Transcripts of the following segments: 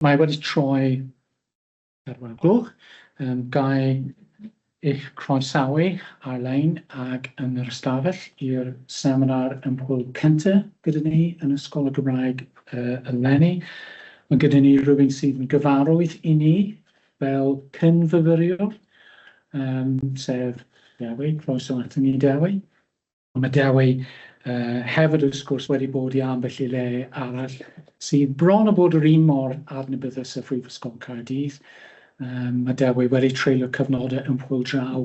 Mae wedi troi ar gloch, gai eich croesawu ar-lein ag yn yr ystafell i'r seminar ymchwil cyntaf gyda ni yn Ysgol y Gymraeg eleni. Mae gyda ni rhywun sydd yn gyfarwydd i ni fel cynfyfyriwr, sef Dewi, croeso ato ni Dewi. Mae Dewi hefyd wrth gwrs wedi bod i ambell i le arall sydd bron o bod yr un mor adnabyddus y Prifysgol Cardiff. Mae Dewi wedi treulio cyfnodau ymchwil draw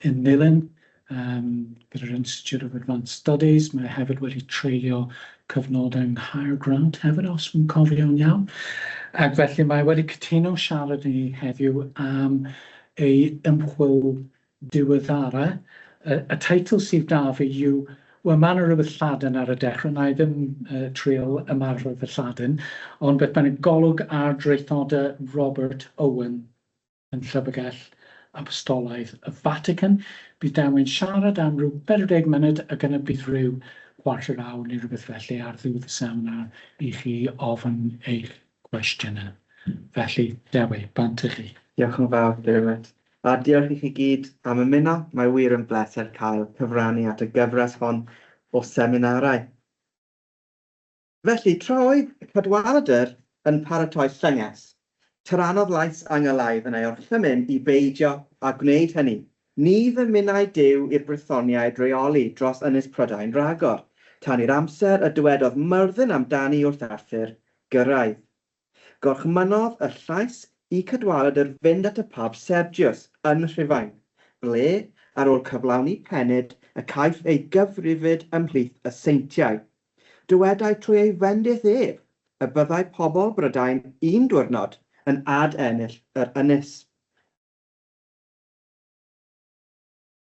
yn Nilyn gyda'r Institute of Advanced Studies. Mae hefyd wedi treulio cyfnodau yng Nghaergrawnt hefyd, os fi'n cofio'n iawn. Ac felly mae wedi cytuno siarad i ni heddiw am ei ymchwil diweddara. Y teitl sydd da fi yw, wel, mae yna rhywbeth Lladin ar y dechrau, na I ddim trial ymarfer fy Lladin, ond beth bynnag Golwg ar draethodau Robert Owen yn Llyfrgell Apostolaidd y Vatican. Bydd Dewi'n siarad am rhyw 40 munud ac yna bydd rhyw chwarter awr neu rhywbeth felly ar ddiwedd y seminar i chi ofyn eich cwestiynau. Felly, Dewi, bant i chi. Diolch yn fawr, Dermot. A diolch i chi gyd am ymuno. Mae wir yn bleser cael cyfrannu at y gyfres hon o seminarau. Felly, troi Cadualladr yn paratoi llynges. Tyranodd lais Angylaidd yn ei orchymyn i beidio a gwneud hynny. Ni ddymunau Duw i'r Brythoniaid reoli dros Ynys Prydain ragor, tan i'r amser y dywedodd Myrddin amdani wrth Arthur gyrraedd. Gorchmynnodd y llais i Cadualladr fynd at y pab Sergius yn Rhufain, ble, ar ôl cyflawni penyd, y caiff ei gyfrifyd ymhlith y seintiau. Dywedai trwy ei fendith ef, y byddai pobl Brydain un diwrnod yn adennill yr ynys.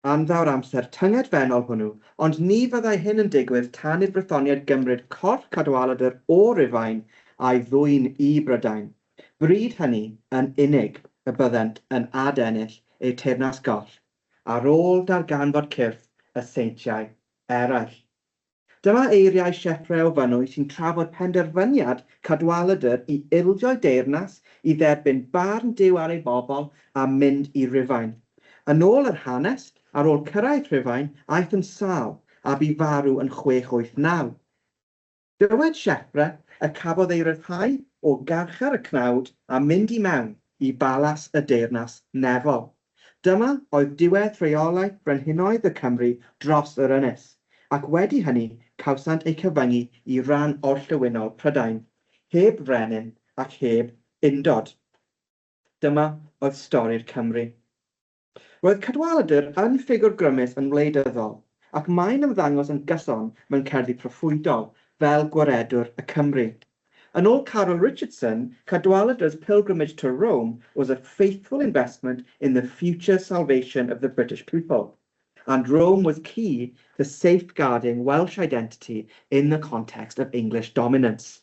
Anddaw'r amser tyngedfennol hwnnw, ond ni fyddai hyn yn digwydd tan i'r Brythoniaid gymryd corff Cadualladr o Rhufain a'i ddwyn i Brydain. Bryd hynny yn unig y byddent yn adennill eu teyrnas goll, ar ôl darganfod cyrff y seintiau eraill. Dyma eiriau Sieffre o Fynwy sy'n trafod penderfyniad Cadualladr i ildio'i deyrnas i dderbyn barn Duw ar ei bobl a mynd i Rhufain. Yn ôl yr hanes, ar ôl cyrraedd Rhufain, aeth yn sal a bu farw yn 689. Dywed Sieffre y cafodd ei ryddhau o garchar y cnawd a mynd i mewn i balas y deyrnas nefol. Dyma oedd diwedd rheolaeth Brenhinoedd y Cymru dros yr ynys, ac wedi hynny cawsant eu cyfyngu i ran orllewinol Prydain, heb frenin ac heb undod. Dyma oedd stori'r Cymru. Roedd Cadualladr yn ffigwr grymus yn wleidyddol, ac mae'n ymddangos yn gyson mewn cerddi proffwydol fel gwaredwr y Cymru. Yn ôl Carol Richardson, Cadualladr's pilgrimage to Rome was a faithful investment in the future salvation of the British people, and Rome was key to safeguarding Welsh identity in the context of English dominance.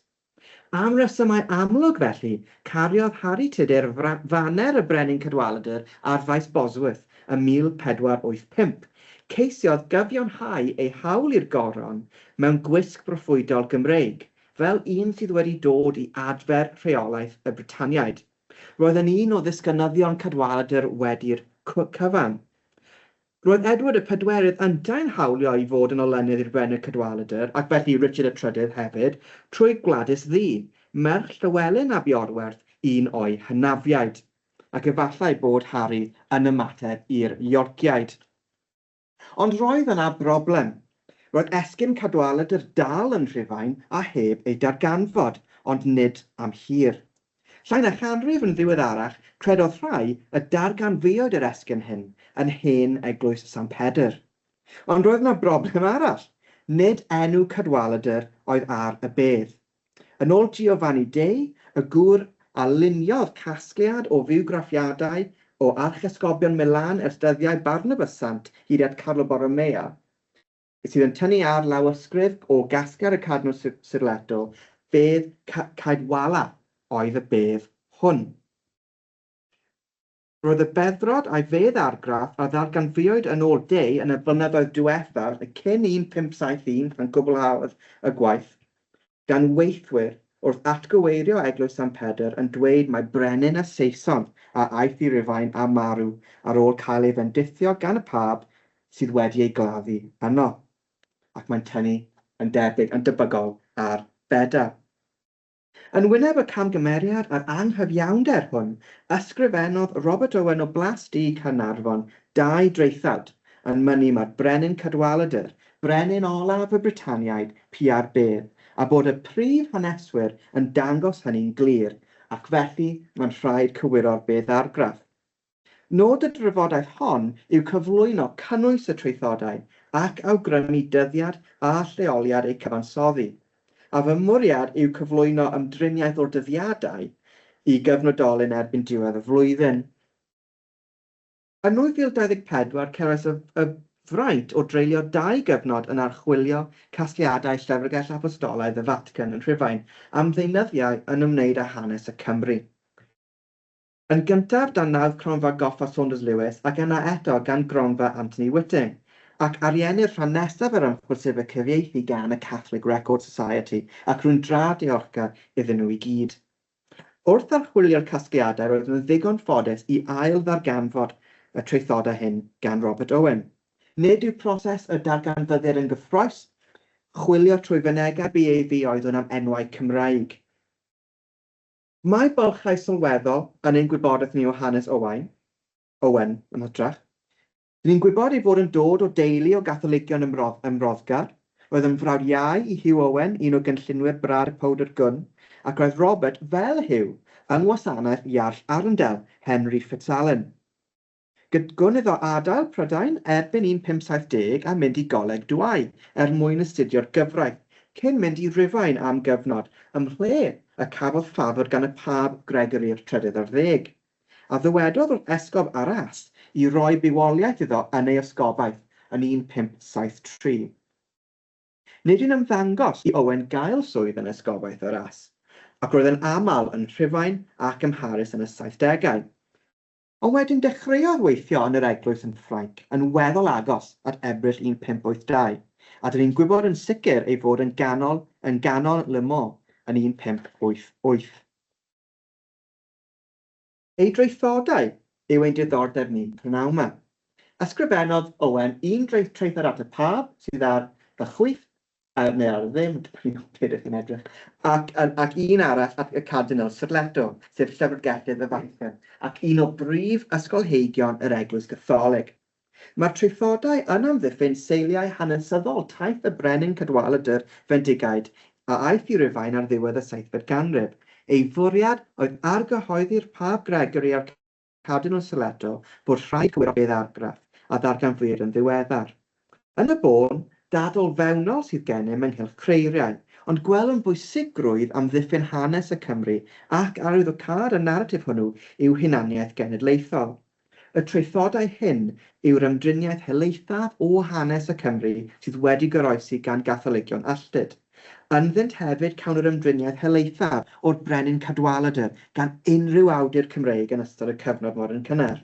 Am resymau amlwg felly, cariodd Harri Tudur faner y brenin Cadualladr ar faes Bosworth ym 1485, ceisiodd gyfiawnhau ei hawl i'r goron mewn gwisg broffwydol Gymreig, fel un sydd wedi dod i adfer rheolaeth y Britaniaid. Roedd yn un o ddisgynyddion Cadualladr wedi'r cyfan. Roedd Edward y Pedwerydd yn hawlio i fod yn olynydd i'r brenin Cadualladr, ac felly Richard y Trydydd hefyd, trwy Gladys Ddu, merch Llywelyn ap Iorwerth, un o'i hynafiaid, ac efallai bod Harry yn ymateb i'r Iorciaid. Ond roedd yna broblem. Roedd esgyn Cadualladr dal yn Rhufain a heb ei darganfod, ond nid am hir. Llai na chanrif yn ddiweddarach, credodd rhai y darganfuoedd yr esgyn hyn yn hen eglwys Sant Pedr. Ond roedd yna broblem arall. Nid enw Cadualladr oedd ar y bedd. Yn ôl Giovanni Dei, y gŵr a luniodd casgliad o fywgraffiadau o archesgobion Milan ers dyddiau Barnabas Sant hyd at Carlo Borromea, sydd yn tynnu ar lawysgrif o gasgar y Cadno Sirleto, bedd Caedwalla oedd y bedd hwn. Roedd y beddrod a'i fedd argraff a ddarganfuwyd yn ôl Dei yn y blynyddoedd diwethaf, y cyn 1571 pan gwblhaodd y gwaith, gan weithwyr wrth atgyweirio Eglwys San Pedr yn dweud mae brenin y Saeson a aeth i Rufain a marw ar ôl cael ei fendithio gan y pab sydd wedi ei gladdu yno. Ac mae'n tynnu yn debyg, yn debygol ar Bedr. Yn wyneb y camgymeriad a'r anghyfiawnder hwn, ysgrifennodd Robert Owen o Blas D Caernarfon 2 draethawd yn mynnu mae'r brenin Cadualladri, brenin olaf y Britaniaid, pia'r bedd, a bod y prif haneswyr yn dangos hynny'n glir, ac felly mae'n rhaid cywiro'r bedd argraff. Nod y drafodaeth hon yw cyflwyno cynnwys y traethodau ac awgrymu dyddiad a lleoliad eu cyfansoddi. A fy mwriad yw cyflwyno ymdriniaeth o'r dyddiadau i gyfnodolyn erbyn diwedd y flwyddyn. Yn 2024, cerddaeth y fraint o dreulio 2 gyfnod yn archwilio casgliadau Llyfrgell Apostolaidd y Fatican yn Rhufain am ddeunyddiau yn ymwneud â hanes y Cymru. Yn gyntaf dan nawdd cronfa Goffa Saunders Lewis ac yna eto gan gronfa Anthony Whiting, ac ariennir rhan nesaf yr ymchwil sef y cyfieithu gan y Catholic Record Society ac rwy'n dra diolchgar iddyn nhw i gyd. Wrth archwilio'r casgliadau, roedd yn ddigon ffodus i ail ddarganfod y traethodau hyn gan Robert Owen. Nid yw proses y darganfyddiad yn gyffrous, chwilio trwy fynegau BAV oedd hwn am enwau Cymraeg. Mae bylchau sylweddol yn ein gwybodaeth ni o hanes Owen yn hytrach. Ni'n gwybod ei fod yn dod o deulu o Gatholigion ymroddgar, roedd yn frawd iau i Hugh Owen, un o gynllunwyr Brad y Powdr Gwn, ac roedd Robert fel Hugh yng ngwasanaeth Iarll Arundel, Henry Fitzallen. Gwn iddo adael Prydain erbyn 1570 a mynd i Goleg Dwai mwyn astudio'r gyfraith, cyn mynd i Rufain am gyfnod, ym lle y cafodd ffafr gan y pab Gregory'r 13. A ddywedodd o'r esgob Aras i roi bywoliaeth iddo yn ei ysgobaeth yn 1573. Nid yw'n ymddangos i Owen gael swydd yn ysgobaeth Aras, ac roedd yn aml yn Rhufain ac ym Mharis yn y 70au. Ond wedyn dechreuodd weithio yn yr eglwys yn Ffrainc yn weddol agos at Ebrill 1582, a dyn ni'n gwybod yn sicr ei fod yn ganol Le Mans yn 1588. Ei draethodau yw ein diddordeb ni prynawn yma. Ysgrifennodd Owen 1 traethod at y pab sydd ar y chwith, neu ar y ddim, ac 1 arall at y Cardinal Sirletto, sef Llyfrgellydd y Vatican, ac 1 o brif ysgolheigion yr Eglwys Gatholig. Mae'r traethodau yn amddiffyn seiliau hanesyddol taith y brenin Cadualladr Fendigaid a aeth i Rufain ar ddiwedd y 7fed ganrif. Ei fwriad oedd argyhoeddi'r pab Gregory a'r Cardinal Sirletto bod rhaid cywiro bedd argraff a ddarganfu'r yn ddiweddar. Yn y bôn, dadl fewnol sydd gennym ynghylch creiriau, ond gwel yn bwysigrwydd am ddiffyn hanes y Cymru ac arwyddocâd y naratif hwnnw yw hunaniaeth genedlaethol. Y traethodau hyn yw'r ymdriniaeth helaethaf o hanes y Cymru sydd wedi goroesi gan Gatholigion alltyd. Ynddynt hefyd cawn yr ymdriniaeth helaethaf o'r brenin Cadualladr gan unrhyw awdur Cymreig yn ystod y cyfnod modern cynnar.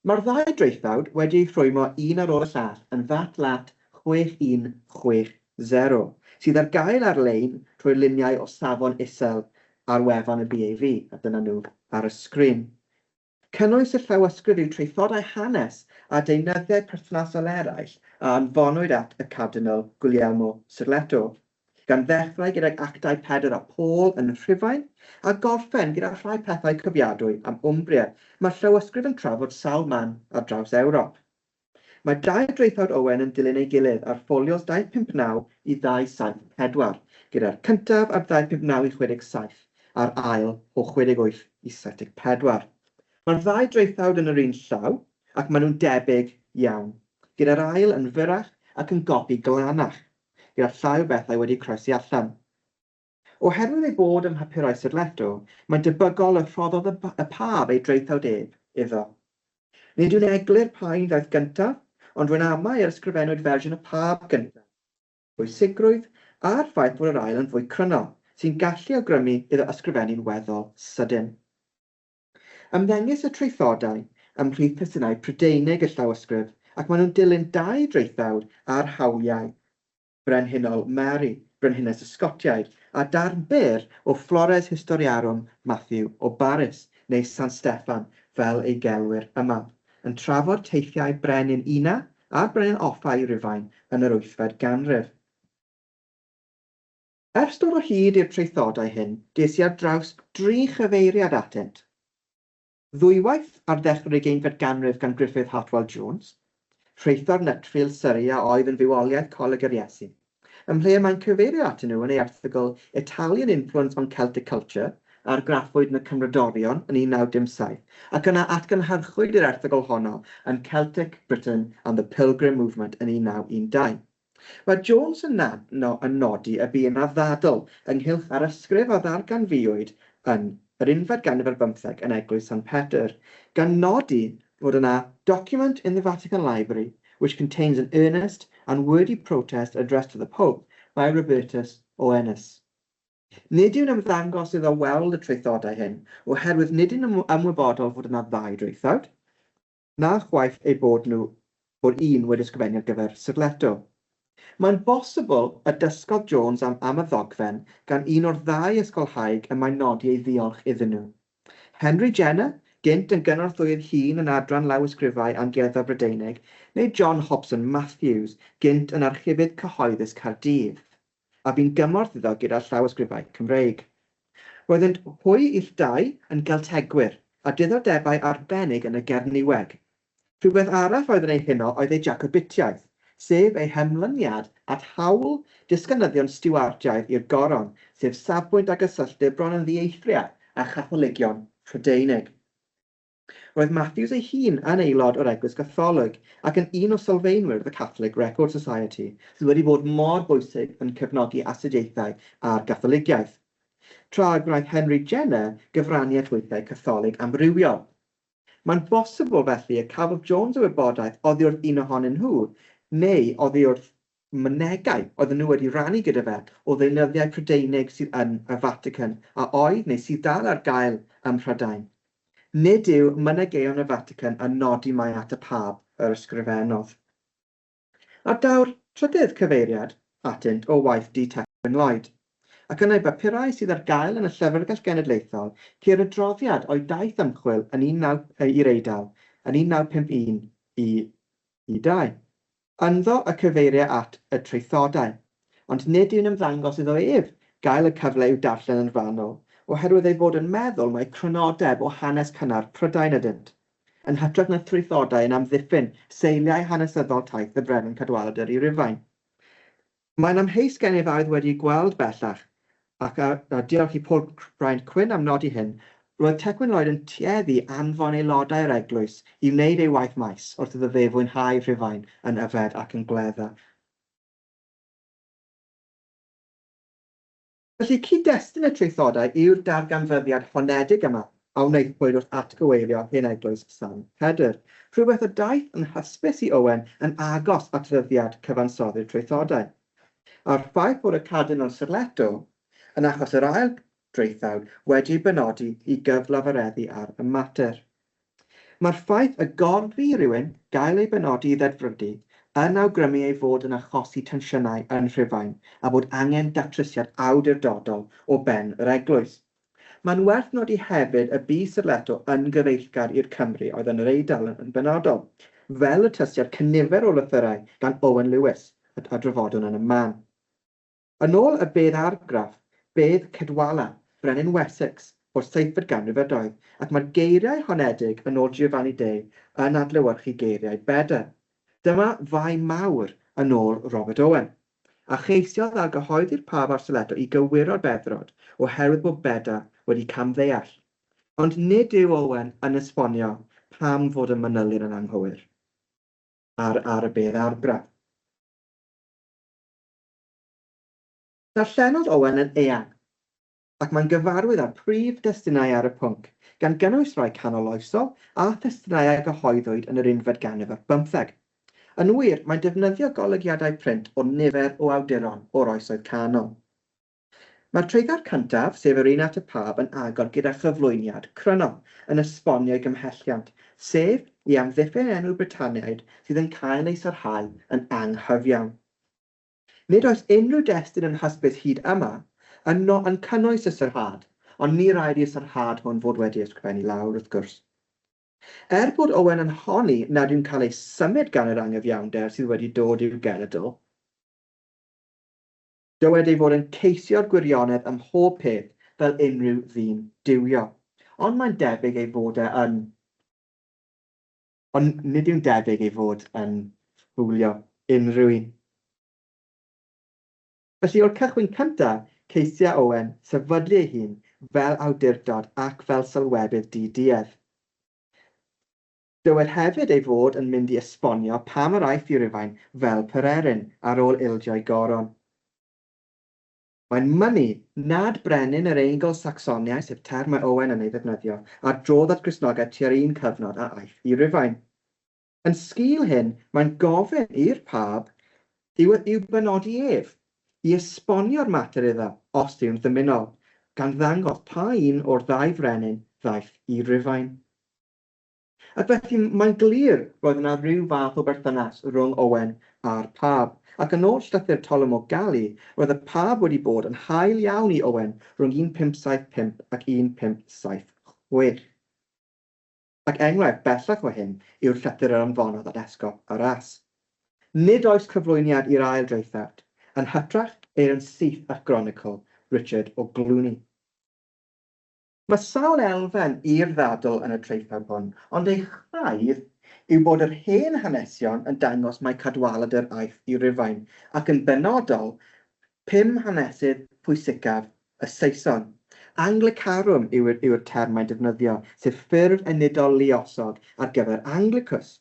Mae'r 2 draethawd wedi ei rhwymo un ar ôl y llall yn fatlat 6160, sydd ar gael ar-lein trwy'r luniau o safon isel ar wefan y BAV, a dyna nhw ar y sgrin. Cynnwys y llawysgrif yw traethodau hanes a deunyddiau perthnasol eraill a anfonwyd at y Cardinal Guglielmo Sirletto, gan ddechrau gydag actau Pedr a Paul yn Rhufain a gorffen gyda rhai pethau cyfiadwy am Umbria. Mae'r llawysgrif yn trafod sawl man ar draws Ewrop. Mae 2 draethawd Owen yn dilyn ei gilydd ar ffolios 259 i 274, gyda'r cyntaf ar 259 i 67, a'r ail o 68 i 74. Mae'r 2 draethawd yn yr un llaw, ac maen nhw'n debyg iawn, gyda'r ail yn fyrrach ac yn gopi glanach, gyda llai o bethau wedi croesi allan. Oherwydd ei bod ym mhapurau Sirletto, mae'n debygol y rhoddodd y pab ei draethawd iddo. Nid yw'n eglur pa un ddaeth gyntaf, ond rwy'n amau ar ysgrifennwyd fersiwn y pab gyntaf. Bwysigrwydd a'r ffaith bod yr ail yn fwy cryno, sy'n gallu awgrymu iddo ysgrifennu'n weddol sydyn. Ymddengys y traethodau ym mhrif pesynnau Prydeinig y llawysgrif, ac maen nhw'n dilyn 2 draethawd ar hawliau brenhinol Mary, Brenhines y Scotiaid, a darn byr o Flores Historiarum Matthew o Baris neu San Steffan fel ei gelwyr yma, yn trafod teithiau brenin una a brenin offa i Rufain yn yr 8fed ganrif. Ers dod o hyd i'r traethodau hyn, des i ar draws 3 chyfeiriad atynt. Ddwywaith ar ddechrau'r 11fed ganrif gan Griffith Hartwell Jones, rheithor Nutfield Surrey a oedd yn fywoliaeth Coleg yr Iesu, ym ble mae'n cyfeirio atyn nhw yn ei erthygl Italian Influence on Celtic Culture a'r graffwyd yn y Cymrodorion yn 1907, ac yna atgynhyrchwyd i'r erthygl honno yn Celtic Britain and the Pilgrim Movement yn 1912. Mae Jones yn nodi y bu yna ddadl ynghylch ar ysgrif a ddarganfuwyd yn yr 11fed ganrif ar 15 yn Eglwys St Peter, gan nodi fod yna document in the Vatican Library which contains an earnest and wordy protest addressed to the Pope by Robert Owen. Nid yw'n ymddangos iddo weld y traethodau hyn, oherwydd nid yw'n ymwybodol fod yna 2 draethawd, na chwaith ei bod un wedi ysgrifennu ar gyfer syrleto. Mae'n bosibl y dysgodd Jones am y ddogfen gan un o'r 2 ysgolhaig y mae'n nodi ei ddiolch iddyn nhw. Henry Jenner, gynt yn gynorthwyydd hun yn adran lawysgrifau Amgueddfa Brydeinig, neu John Hobson Matthews, gynt yn archifydd cyhoeddus Caerdydd, a bu'n gymorth iddo gyda llawysgrifau Cymreig. Roeddent hwy ill 2 yn geltegwyr, a diddordebau arbennig yn y Gerniweg. Rhywbeth arall oedd yn ei huno oedd ei Jacobitiaeth, sef ei hymlyniad at hawl disgynyddion Stiwartiaeth i'r goron, sef safbwynt a gysylltu bron yn ddieithriad a Chatholigion Prydeinig. Roedd Matthews ei hun yn aelod o'r Eglwys Gatholig ac yn un o sylfaenwyr the Catholic Record Society, sydd wedi bod mor bwysig yn cefnogi astudiaethau a'r Gatholigiaeth. Tra gwnaeth Henry Jenner gyfraniad weithiau Catholig amrywiol. Mae'n bosibl felly y cafodd Jones y wybodaeth oddi wrth un ohonyn nhw, neu oddi wrth mynegau oedden nhw wedi rannu gyda fe o ddeunyddiau Prydeinig sydd yn y Vatican a oedd neu sydd dal ar gael ym Mhrydain. Nid yw mynegeuon y Vatican yn nodi mai at y pab yr ysgrifennodd. Ar daw'r 3ydd cyfeiriad atynt o waith D. Tecwyn Lloyd, ac yna bapurau sydd ar gael yn y Llyfrgell Genedlaethol ceir y droddiad o'i daith ymchwil yn i'r Eidal yn 1951 i 2. Ynddo y cyfeiriau at y traethodau, ond nid yw'n ymddangos iddo ef gael y cyfle i'w darllen yn fanwl, oherwydd ei fod yn meddwl mae cronodeb o hanes cynnar Prydain ydynt, yn hytrach na traethodau yn amddiffyn seiliau hanesyddol taith y brenin Cadualladri Rufain. Mae'n amheus gen ei ddaudd wedi gweld bellach, ac a diolch i Paul Brian Quinn am nodi hyn, roedd Tecwyn Lloyd yn tueddu anfon aelodau'r eglwys i wneud ei waith maes wrth iddo fe fwynhau Rhufain yn yfed ac yn gledda. Felly, cyd-destun y traethodau yw'r darganfyddiad honedig yma a wnaethpwyd wrth atgyweirio hyn eglwys San Pedr, rhywbeth y daeth yn hysbys i Owen yn agos at ddyddiad cyfansoddi'r traethodau. A'r ffaith bod y Cardinal Sirleto yn achos yr ail draethawd wedi benodi i gyflafareddu ar y mater. Mae'r ffaith y gorfu rhywun gael ei benodi i ddedfrydu yn awgrymu ei fod yn achosi tensiynau yn Rhufain a bod angen datrysiad awdurdodol o ben yr eglwys. Mae'n werth nodi hefyd y bu Sirleto yn gyfeillgar i'r Cymru oedd yn yr Eidal yn benodol, fel y tystiad cynifer o lythyrau gan Owen Lewis a drafodwn yn y man. Yn ôl y bedd argraff, bedd Cadwalla, brenin Wessex o'r 7fed ganrif ar 2, ac mae'r geiriau honedig yn ôl Giovanni De yn adlewyrchu geiriau Beda. Dyma fai mawr yn ôl Robert Owen, a cheisiodd ar gyhoeddi'r pab ar Sirleto i gywiro'r beddrod oherwydd bod Beda wedi camddeall. Ond nid yw Owen yn esbonio pam fod y manylion yn anghywir ar y bedd argraff. Darllenodd Owen yn eang, ac mae'n gyfarwydd â'r prif destunau ar y pwnc, gan gynnwys rai canoloesol a thestunau gyhoeddwyd yn yr 11fed ganrif ar 15. Yn wir, mae'n defnyddio golygiadau print o nifer o awduron o'r oesoedd canol. Mae'r treigar cyntaf, sef yr un at y pab, yn agor gyda chyflwyniad cryno yn esbonio'i gymhelliant, sef i amddiffyn enw Britaniaid sydd yn cael ei sarhau yn anghyfiawn. Nid oes unrhyw destun yn hysbys hyd yma yn cynnwys y syrhad, ond ni rhaid i'r syrhad hwn fod wedi ysgrifennu lawr wrth gwrs. Bod Owen yn honni nad yw'n cael ei symud gan yr anghyfiawnder sydd wedi dod i'w genedl, dywed ei fod yn ceisio'r gwirionedd ym mhob peth fel unrhyw ddyn diwio. Ond mae'n debyg ei fod yn... Ond nid yw'n debyg ei fod yn hwylio unrhyw un. Felly o'r cychwyn cyntaf, ceisia Owen sefydlu ei hun fel awdurdod ac fel sylwebydd di-duedd. Dywed hefyd ei fod yn mynd i esbonio pam yr aeth i Rufain fel pererin ar ôl ildio'i goron. Mae'n mynnu nad brenin yr Eingl Sacsoniaid, sef term mae Owen yn ei ddefnyddio, a drodd at Gristnogaeth tua'r un cyfnod a aeth i Rufain. Yn sgil hyn, mae'n gofyn i'r pab i'w benodi ef, i esbonio'r mater iddo, os yw'n ddymunol, gan ddangos pa un o'r ddau frenin ddaeth i Rufain. Ac felly mae'n glir roedd yna rhyw fath o berthynas rhwng Owen a'r pab, ac yn ôl llythyr Ptolemog Gali, roedd y pab wedi bod yn hael iawn i Owen rhwng 1575 ac 1576. Ac enghraifft bellach o hyn yw'r llythyr yr anfonodd at esgob y ras. Nid oes cyflwyniad i'r ail draethawd, yn hytrach yn syth ac Chronicle Richard o Glwni. Mae sawl elfen i'r ddadl yn y traethawd hwn, ond ei chraidd yw bod yr hen hanesion yn dangos mae Cadwaladr aeth i Rufain, ac yn benodol 5 hanesydd pwysicaf y Saeson. Anglicarwm yw'r term mae'n defnyddio, sef ffurf unedol luosog ar gyfer Anglicus,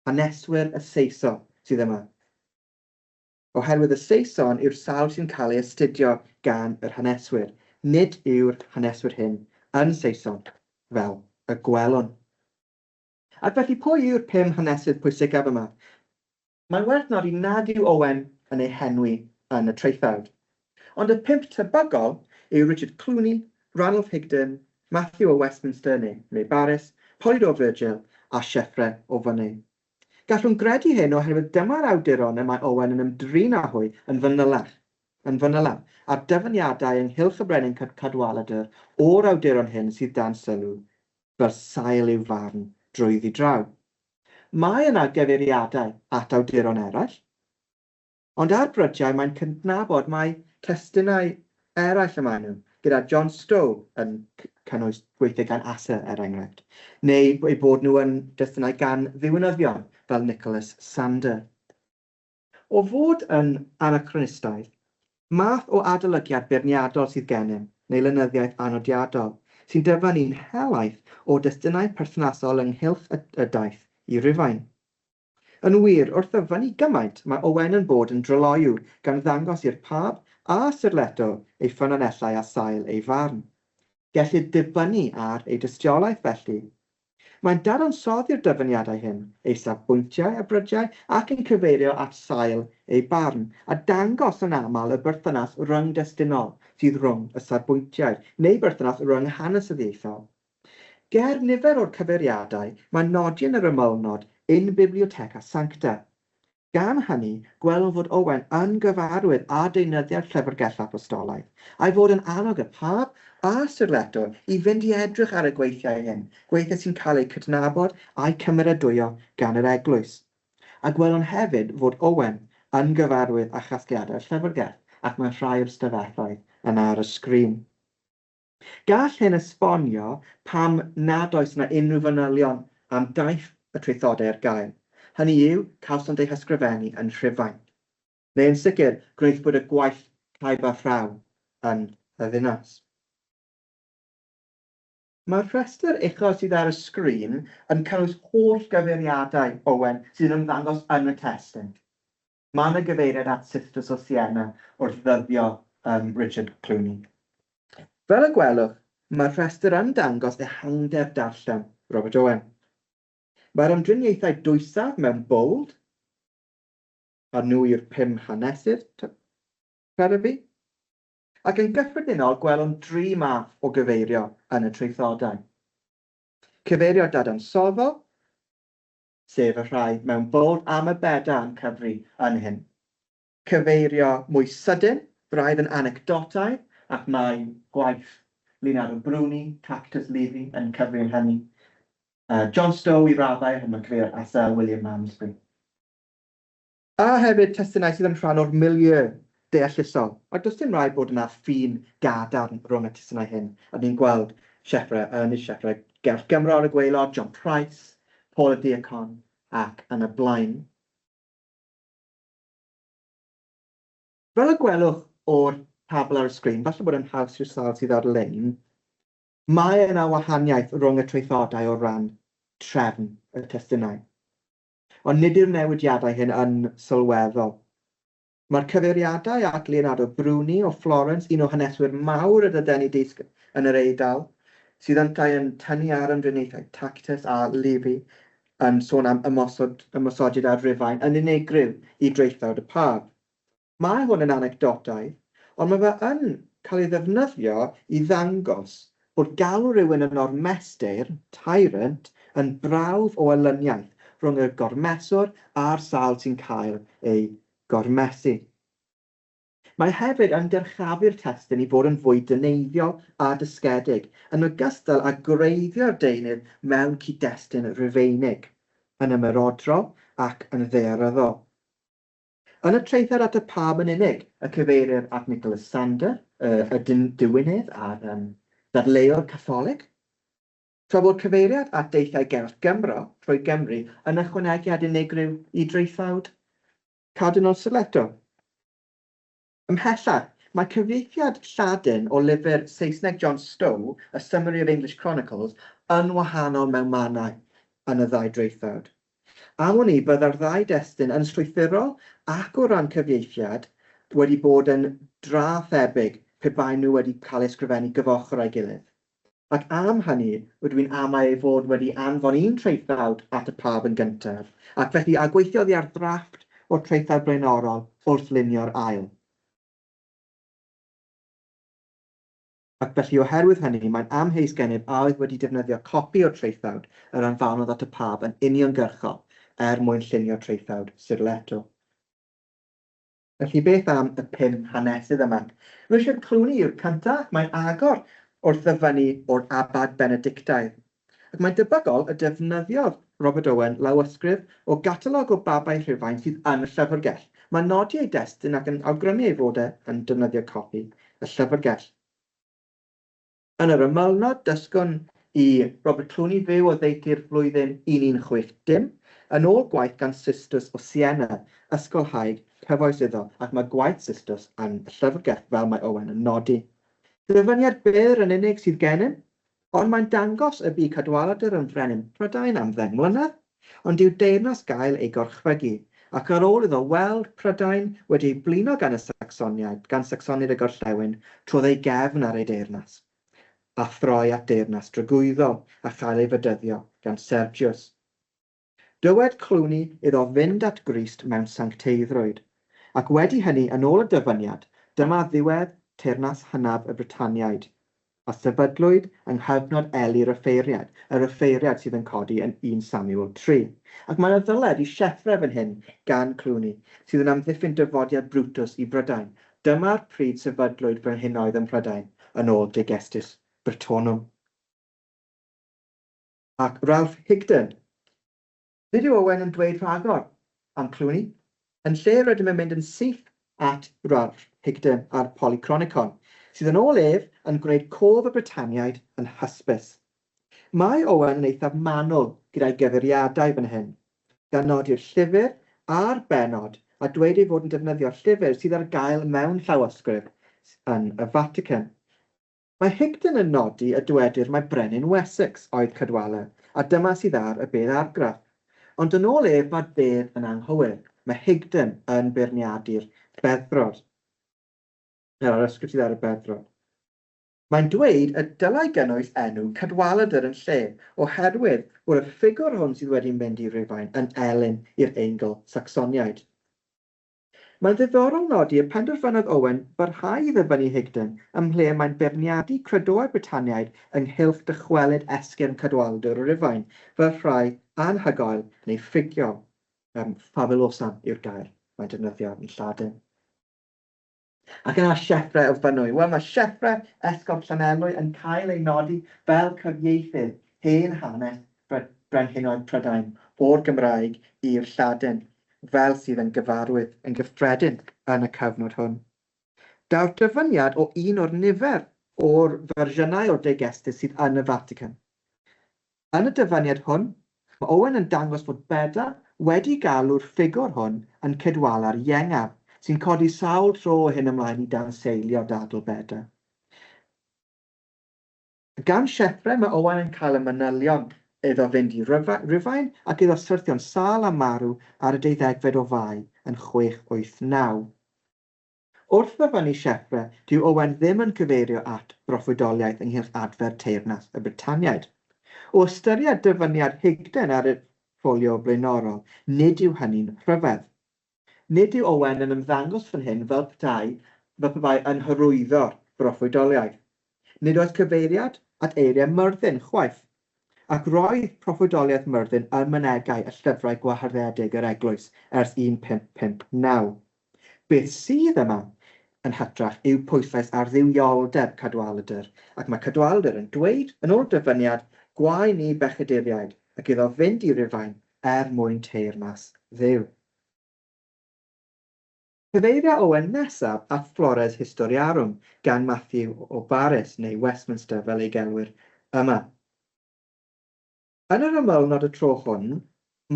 haneswyr y Saeson sydd yma. Oherwydd y Saeson yw'r sawl sy'n cael ei astudio gan yr haneswyr, nid yw'r haneswyr hyn yn Saeson fel y gwelwn. Ac felly pwy yw'r 5 hanesydd pwysicaf yma? Mae'n werth nodi nad yw Owen yn ei henwi yn y traethawd. Ond y 5 tebygol yw Richard Clooney, Ranulph Higden, Matthew o Westminster neu Baris, Polyd o Virgil a Sieffre o Fyny. Gallwn gredu hyn oherwydd dyma'r awduron y mae Owen yn ymdrin â hwy yn fanylach, a'r dyfyniadau ynghylch y brenin Cadwaladr o'r awduron hyn sydd dan sylw, fel sail i'w farn drwyddi draw. Mae yna gyfeiriadau at awduron eraill, ond ar brydiau mae'n cydnabod mae testunau eraill yma nhw, gyda John Stow yn cynnwys gweithio gan Asa er enghraifft, neu eu bod nhw yn destunau gan ddiwinyddion fel Nicholas Sander. O fod yn anachronistaidd, math o adolygiad beirniadol sydd gennym, neu lenyddiaeth anodiadol, sy'n dyfynnu'n helaeth o destunau perthnasol ynghylch y daith i Rufain. Yn wir, wrth ddyfynnu gymaint, mae Owen yn bod yn dryloiwr gan ddangos i'r pab a syrleto ei ffynonellau a sail ei farn. Gellir dibynnu ar ei dystiolaeth felly. Mae'n dadansoddi'r dyfyniadau hyn, ei safbwyntiau a brydiau ac yn cyfeirio at sail ei barn, a dangos yn aml y berthynas rhwng destunol sydd rhwng y safbwyntiau, neu berthynas rhwng hanesyddieithol. Ger nifer o'r cyfeiriadau, mae'n nodi yn yr ymylnod in Bibliotheca Sancta. Gan hynny, gwelwn fod Owen yn gyfarwydd â deunyddiau'r Llyfrgell Apostolaidd, a'i fod yn annog y pab a syrleto i fynd i edrych ar y gweithiau hyn, gweithiau sy'n cael eu cydnabod a'i cymeradwyo gan yr eglwys. A gwelwn hefyd fod Owen yn gyfarwydd â chasgliadau'r Llyfrgell, ac mae rhai o'r stafelloedd yn ar y sgrin. Gall hyn esbonio pam nad oes yna unrhyw fanylion am daith y traethodau ar gael. Hynny yw, cawsant ei hysgrifennu yn Rhufain. Neu yn sicr, gwneud bod y gwaith caib a phraw yn y ddinas. Mae'r rhestr uchod sydd ar y sgrin yn cynnwys holl gyfeiriadau Owen sydd yn ymddangos yn y testyn. Mae yna gyfeiriad at Sisters o Siena wrth ddyddio Richard Clooney. Fel y gwelwch, mae'r rhestr yn dangos ehangder darllen Robert Owen. Mae'r ymdriniaethau dwysaf mewn bold, a nhw yw'r 5 hanesydd, credu fi, ac yn gyffredinol gwelwn 3 math o gyfeirio yn y traethodau. Cyfeirio dadansoddol, sef y rhai mewn bold am y beda yn cyfri yn hyn. cyfeirio mwy sydyn, braidd yn anecdotaidd, ac mae gwaith Leonardo Bruni, Cactus Levy yn cyfri hynny. John Stowe I raddau yn cyfeirio at William Malmesbury. A hefyd testunau sydd yn rhan o'r milieu deallusol. Ac does dim rhaid bod yna ffin gadarn rhwng y testunau hyn. A ni'n gweld sieffrau Gerff Gymro ar y gwaelod, John Price, Paul y Diacon ac yn y blaen. Fel y gwelwch o'r tabl ar y sgrin, falle bod yn haws i'r sal sydd ar-lein, mae yna wahaniaeth rhwng y traethodau o ran trefn y testunau. Ond nid yw'r newidiadau hyn yn sylweddol. Mae'r cyfeiriadau at Leonardo Bruni o Florence, un o haneswyr mawr y dydeni disg yn yr Eidal, sydd yn tynnu ar ymdriniaethau Tacitus a Livy yn sôn am ymosodiad ar Rufain yn unigryw I draethawd y pab. Mae hwn yn anecdotaidd, ond mae fe yn cael ei ddefnyddio I ddangos bod galw rhywun yn ormestur, tyrant, yn brawf o elyniaeth rhwng y gormeswr a'r sal sy'n cael ei gormesu. Mae hefyd yn dyrchafu'r testun I fod yn fwy dyneiddiol a dysgedig, yn ogystal â gwreiddio'r deunydd mewn cyd-destun Rufeinig, yn ymerodro ac yn ddaearyddol. Yn y traethawd at y pab yn unig, y cyfeirir at Nicholas Sander, y diwynydd a'r ddadleuwr Catholig, tra bod cyfeiriad at deithau Gerff Gymro trwy Gymru yn ychwanegiad unigryw I draethawd Cardinal Sileto. Ymhellach, mae cyfieithiad Lladin o lyfr Saesneg John Stowe, A Summary of English Chronicles, yn wahanol mewn mannau yn y ddau draethawd. Am hynny, byddai'r ddau destun yn strwythurol ac o ran cyfieithiad wedi bod yn drathebyg pe bai nhw wedi cael eu ysgrifennu gyfochr a'i gilydd. Ac am hynny, rydw i'n amau ei fod wedi anfon un traethawd at y pab yn gyntaf, ac felly a gweithiodd I ar ddrafft o'r traethawd blaenorol wrth lunio'r ail. Ac felly oherwydd hynny, mae'n amheus gennyf a oedd wedi defnyddio copi o'r traethawd yr anfanodd at y pab yn uniongyrchol mwyn llunio traethawd Sirleto. Felly beth am y 5 hanesydd yma? Richard Clooney yw'r cyntaf, mae'n agor wrth ddyfynnu o'r abad Benedictaidd. Ac mae'n debygol y defnyddiodd Robert Owen lawysgrif o gatalog o babau Rhufain sydd yn y Llyfrgell. Mae'n nodi ei destun ac yn awgrymu ei fod yn defnyddio copi y Llyfrgell. Yn yr ymylnod, dysgon I Robert Clooney fyw o ddeutu'r flwyddyn 1960, yn ôl gwaith gan Sisters o Siena, ysgolhaig cyfoes iddo, ac mae gwaith Sisters yn y Llyfrgell fel mae Owen yn nodi. Dyfyniad byr yn unig sydd gennym, ond mae'n dangos y bu Cadualladr yn frenin Prydain am 10 mlynedd, ond yw deyrnas gael ei gorchfygu, ac ar ôl iddo weld Prydain wedi ei blino gan Sacsoniaid y Gorllewin, trodd ei gefn ar ei deyrnas, a throi at deyrnas dragwyddol a chael ei fedyddio gan Sergius. Dywed Clooney iddo fynd at Grist mewn sancteiddrwydd, ac wedi hynny yn ôl y dyfyniad, dyma ddiwedd teyrnas hynaf y Britaniaid, a sefydlwyd yng nghyfnod Eli'r offeiriad sydd yn codi yn 1 Samuel 3. Ac mae'n ddyled I sieffre fan hyn gan Clooney, sydd yn amddiffyn dyfodiad Brutus I Brydain. Dyma'r pryd sefydlwyd frenhinoedd yn Prydain yn ôl Digestis Britonum. Ac Ralph Higden. Nid yw Owen yn dweud rhagor am Clooney, yn lle rydym yn mynd yn syth at Ralph Higden a'r Polychronicon, sydd yn ôl ef yn gwneud cof y Britaniaid yn hysbys. Mae Owen yn eithaf manwl gyda'i gyfeiriadau fan hyn, gan nodi'r llyfr a'r benod a dweud ei fod yn defnyddio'r llyfr sydd ar gael mewn llawysgrif yn y Vatican. Mae Higden yn nodi y dywedir mae Brenin Wessex oedd Cadwaladr, a dyma sydd ar y bedd argraff. Ond yn ôl ef mae'r bedd yn anghywir. Mae Higden yn beirniadu'r beddrod. Ar ysgrif sydd ar y beddrod. Mae'n dweud y dylai gynnwys enw Cadwaladr yn lle, oherwydd bod y ffigwr hwn sydd wedi mynd I Rufain yn elyn i'r Eingl Sacsoniaid. Mae'n ddiddorol nodi y penderfynodd Owen barhau I ddyfynu Higden ym lle mae'n beirniadu credoau Britaniaid ynghylch dychwelyd esgyrn Cadwaladr o Rufain, fel rhai anhygoel neu ffigio, fabulosan yw'r gair mae'n defnyddio yn Lladin. Ac yna sieffre o Fynwy. Wel, mae sieffre Esgob Llanelwy yn cael ei nodi fel cyfieithydd hen hanes brenhinoedd Prydain o'r Gymraeg i'r Lladin, fel sydd yn gyffredin yn y cyfnod hwn. Daw'r dyfyniad o un o'r nifer o'r fersiynau o'r degestys sydd yn y Vatican. Yn y dyfyniad hwn, mae Owen yn dangos fod Beda wedi galw'r ffigwr hwn yn Caedwala'r iengaf, sy'n codi sawl tro hyn ymlaen i danseilio dadl Beda. Gan sieffre, mae Owen yn cael y manylion iddo fynd i Rufain ac iddo syrthio'n sâl a marw ar y 12fed o Fai yn 689. Wrth ddyfynu sieffre, dyw Owen ddim yn cyfeirio at broffwydoliaeth ynghylch adfer teyrnas y Britaniaid. O ystyried dyfyniad higden ar y ffolio blaenorol, nid yw hynny'n rhyfedd. Nid yw Owen yn ymddangos fan hyn fel petai yn hyrwyddo'r broffwydoliaeth. Nid oes cyfeiriad at eiriau Myrddin chwaith, ac roedd proffwydoliaeth Myrddin yn mynegau y llyfrau gwaharddedig yr eglwys ers 1559. Beth sydd yma yn hytrach yw pwyslais ar ddiwioldeb Cadualladr, ac mae Cadualladr yn dweud yn ôl dyfyniad gwae ni bechaduriaid ac iddo fynd i Rufain mwyn teyrnas Dduw. Cyfeirio Owen nesaf at Flores Historiarum gan Matthew o Baris neu Westminster fel ei gelwir yma. Yn yr ymylnod y tro hwn,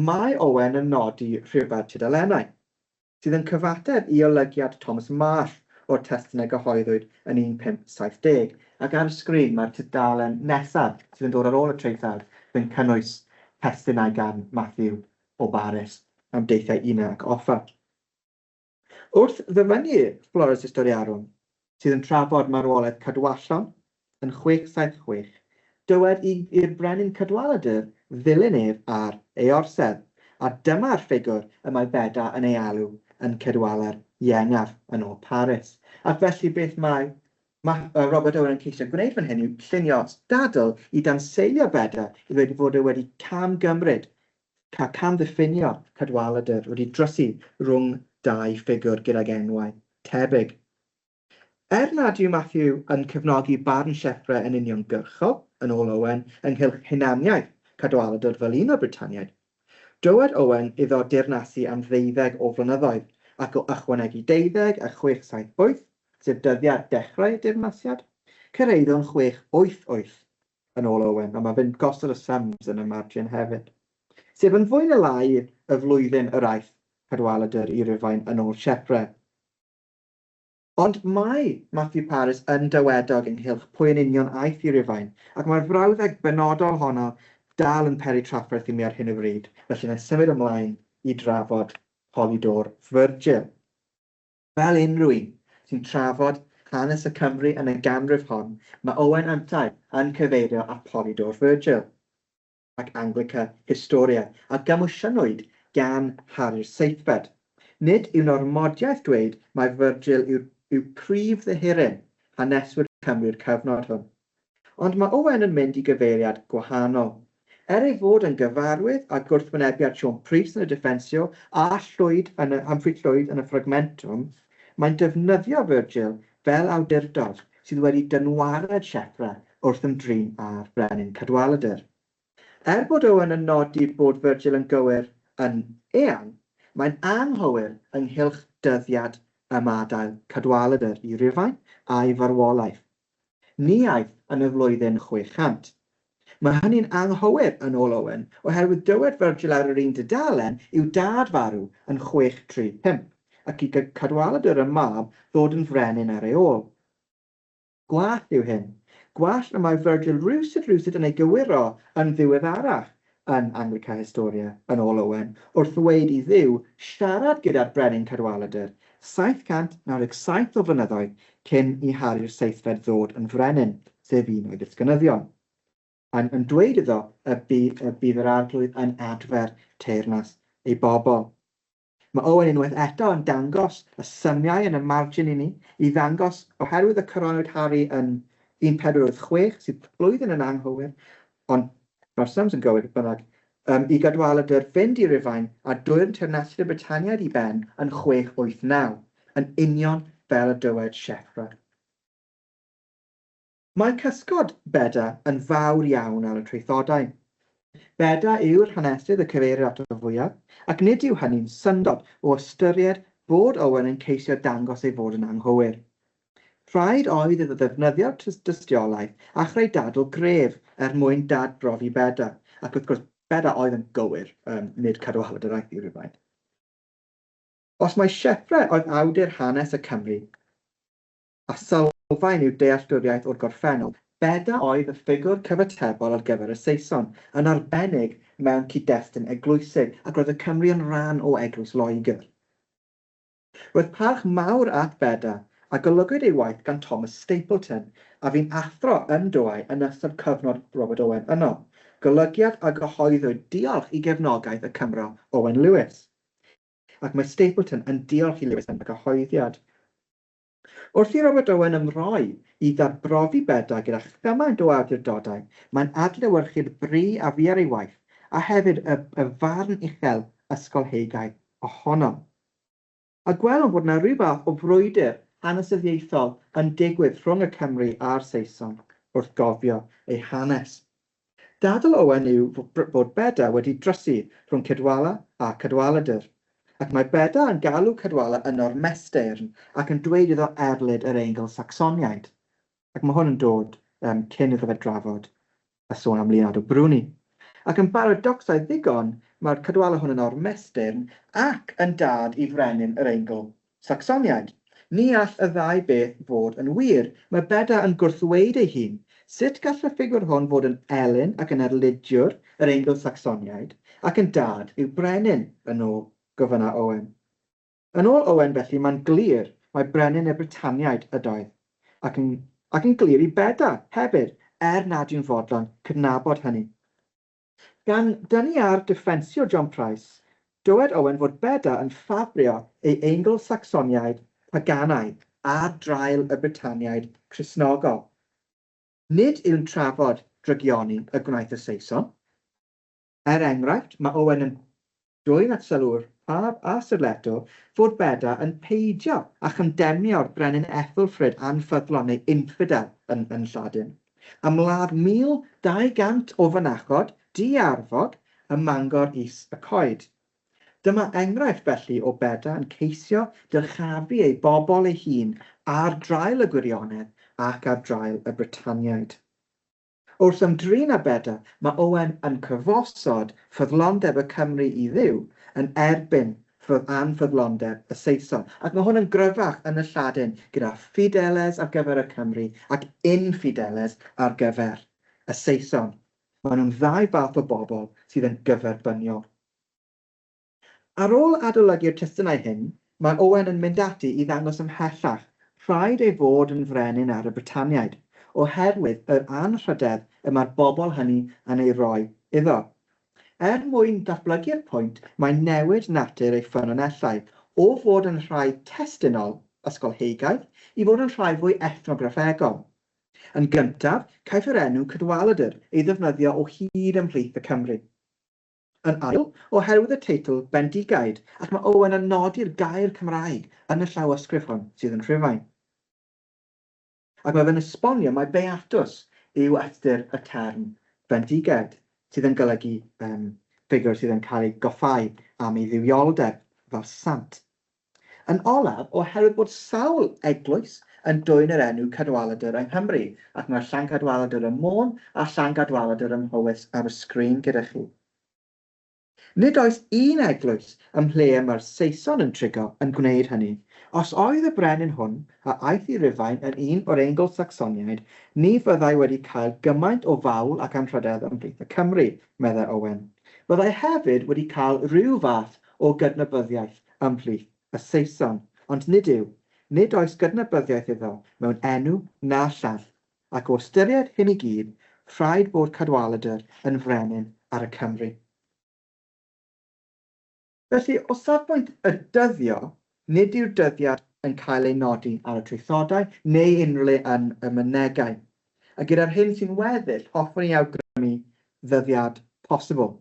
mae Owen yn nodi rhywbeth tudalennau, sydd yn cyfateb i olygiad Thomas Marsh o'r testunau gyhoeddwyd yn 1570, ac ar y sgrin mae'r tudalen nesaf sydd yn dod ar ôl y treithawd yn cynnwys testunau gan Matthew o Baris am deithiau una ac offa. Wrth ddyfynu Flores Historiarum, sydd yn trafod marwolaeth Cadwallon yn 676, dywed i'r brenin Cadualladr ddilyn ef ar ei orsedd, a dyma'r ffigwr y mae Beda yn ei alw yn Caedwala'r iengaf yn ôl Paris. Ac felly beth mae Robert Owen yn ceisio gwneud fan hyn yw llunio dadl i danseilio Beda i ddweud fod e wedi camddiffinio Cadualladr, wedi drysu rhwng dau ffigwr gydag enwau tebyg. Nad yw Matthew yn cefnogi barn sieffre yn uniongyrchol yn ôl Owen ynghylch hunaniaeth Cadualladr fel un o Britaniaid, dywed Owen iddo dirnasu am 12 o flynyddoedd ac o ychwanegu 12 a 678, sef dyddiad dechrau y dirnasiad, cyrraeddo'n 688 yn ôl Owen, a mae fynd gosod y sums yn y margin hefyd, sef yn fwy na lai y flwyddyn yr aeth Cadualladr i Rufain yn ôl sieffre. Ond mae Matthew Paris yn dywedog ynghylch pwy yn union aeth i Rufain, ac mae'r frawddeg benodol honno dal yn peri trafferth i mi ar hyn o bryd, felly na symud ymlaen i drafod Polydor Virgil. Fel unrhyw un sy'n trafod hanes y Cymru yn y ganrif hon, mae Owen yn cyfeirio at Polydor Virgil ac Anglica Historia, a gymwsiynwyd gan Harry'r Seithfed. Nid yw'n ormodiaeth dweud mae Virgil yw prif ddehuryn haneswyr Cymru'r cyfnod hwn. Ond mae Owen yn mynd i gyfeiriad gwahanol. Ei fod yn gyfarwydd a gwrthwynebiad Sion Pris yn y Defensio a Humphrey Llwyd yn y Fragmentum, mae'n defnyddio Virgil fel awdurdod sydd wedi dynwared sieffre wrth ymdrin â'r brenin Cadualladr. Bod Owen yn nodi bod Virgil yn gywir yn eang, mae'n anghywir ynghylch dyddiad ymadael Cadualladr i Rufain a'i farwolaeth. Ni aeth yn y flwyddyn 600. Mae hynny'n anghywir yn ôl Owen, oherwydd dywed Virgil ar yr un dudalen yw dad farw yn 635, ac i Cadualladr y mab ddod yn frenin ar ei ôl. Gwall yw hyn. Gwall na mae Virgil rywsyd yn ei gywiro yn ddiweddarach yn Anglica Historia yn ôl Owen, wrth ddweud i Dduw siarad gyda'r brenin Cadualladr 797 o flynyddoedd cyn i Harry'r Seithfed ddod yn frenin, sef un o'i disgynyddion. Yn dweud iddo y bydd yr arglwydd yn adfer teyrnas ei bobl. Mae Owen unwaith eto yn dangos y symiau yn y margin i ddangos oherwydd y coronwyd Harry yn 1486 sydd blwyddyn yn anghywir, ond mae'r sums yn gywir bynnag, i Cadualladr fynd i Rufain a dwy'r teyrnasiad y Britaniaid i ben yn 689, yn union fel y dywed Sieffre. Mae cysgod Beda yn fawr iawn ar y traethodau. Beda yw'r hanesydd y cyfeirir at y fwyaf, ac nid yw hynny'n syndod o ystyried bod Owen yn ceisio dangos ei fod yn anghywir. Rhaid oedd iddo ddefnyddio'r dystiolaeth a chreu dadl gref mwyn dadbrofi Beda, ac wrth gwrs Beda oedd yn gywir, nid Cadualladri Regis Britonum. Os mae Sieffre oedd awdur hanes y Cymru, a sylfaen yw dealltwriaeth o'r gorffennol, Beda oedd y ffigwr cyfatebol ar gyfer y Saeson, yn arbennig mewn cyd-destun eglwysig, ac roedd y Cymru yn rhan o Eglwys Loegr. Roedd parch mawr at Beda, a golygwyd ei waith gan Thomas Stapleton, a fi'n athro yn Dewi yn ystod cyfnod Robert Owen yno. Golygiad a gyhoeddwyd diolch i gefnogaeth y Cymro Owen Lewis. Ac mae Stapleton yn diolch i Lewis yn y gyhoeddiad. Wrth i Robert Owen ymroi i ddarbrofi Beda gyda chymaint o awdurdodau, mae'n adlewyrchu'r bri a fu ar ei waith, a hefyd y farn uchel ysgolheigaidd ohono. A gwelwn bod yna rhyw fath o frwydr hanesyddiaethol yn digwydd rhwng y Cymru a'r Saeson wrth gofio ei hanes. Dadl Owen yw bod Beda wedi drysu rhwng Caedwalla a Cadualladr, ac mae Beda yn galw Caedwalla yn ormestern ac yn dweud iddo erlyd yr Eingl Sacsoniaid. Ac mae hwn yn dod cyn iddo fe drafod y sôn am Leonardo Bruni. Ac yn baradocsau ddigon, mae'r Caedwalla hwn yn ormestern ac yn dad i frenin yr Eingl Sacsoniaid. Ni all y ddau beth fod yn wir. Mae Beda yn gwrthweud ei hun. Sut gall y ffigwr hwn fod yn elyn ac yn erlydiwr yr Eingl Sacsoniaid ac yn dad i'w brenin yn ôl gofynna Owen. Yn ôl Owen felly mae'n glir mae brenin y Britaniaid ydoedd ac yn glir i Beda hefyd nad yw'n fodlon cydnabod hynny. Gan dynnu ar diffensio John Price, dywed Owen fod Beda yn ffabrio ei Eingl Sacsoniaid Paganaidd ar drail y Britaniaid Cristnogol. Nid yw'n trafod drygioni y gwnaeth y Saeson. Enghraifft, mae Owen yn dwyn at sylw'r a Sirleto fod Beda yn peidio a chymdemnio'r brenin Ethelfryd anffyddlon neu infidel yn Lladin. Ymladd 1200 o fynachod di-arfog ym Mangor Is y Coed. Dyma enghraifft felly o Beda yn ceisio dyrchafu ei bobl ei hun ar drail y gwirionedd ac ar drail y Britaniaid. Wrth ymdrin â Beda, mae Owen yn cyfosod ffyddlondeb y Cymru i Dduw yn erbyn anffyddlondeb y Saeson. Ac mae hwn yn gryfach yn y Lladin gyda fideles ar gyfer y Cymru ac infideles ar gyfer y Saeson. Maen nhw'n ddau fath o bobl sydd yn gyferbyniol. Ar ôl adolygu'r testunau hyn, mae Owen yn mynd ati i ddangos ymhellach rhaid ei fod yn frenin ar y Britaniaid, oherwydd yr anrhydedd y mae'r bobl hynny yn ei roi iddo. Mwyn datblygu'r pwynt, mae newid natur ei ffynonellau o fod yn rhai testunol, ysgolheigaidd, i fod yn rhai fwy ethnograffegol. Yn gyntaf, caiff yr enw Cadualladr ei ddefnyddio o hyd ymhlith y Cymru. Yn ail, oherwydd y teitl bendigaid, ac mae Owen yn nodi'r gair Cymraeg yn y llawysgrif hwn sydd yn Rhufain. Ac mae fe'n esbonio mai beatus yw ystyr y term bendigaid, sydd yn golygu ffigwr sydd yn cael ei goffau am ei ddiwioldeb fel sant. Yn olaf, oherwydd bod sawl eglwys yn dwyn yr enw Cadualladr yng Nghymru, ac mae'r Llan Cadualladr ym Môn a Llan Cadualladr ym Mhowys ar y sgrin gyda chi. Nid oes un eglwys ym lle mae'r Saeson yn trigo yn gwneud hynny. Os oedd y brenin hwn a aeth i Rufain yn un o'r Eingl Sacsoniaid, ni fyddai wedi cael gymaint o fawl ac anrhydedd ymhlith y Cymru, meddai Owen. Byddai hefyd wedi cael rhyw fath o gydnabyddiaeth ymhlith y Saeson, ond nid oes gydnabyddiaeth iddo mewn enw na llall, ac o ystyried hyn i gyd, rhaid bod Cadualladr yn frenin ar y Cymru. Felly, o safbwynt y dyddio, nid yw'r dyddiad yn cael ei nodi ar y traethodau neu unrhyw le yn y mynegau. A gyda'r hyn sy'n weddill, hoffwn i awgrymu ddyddiad posibl.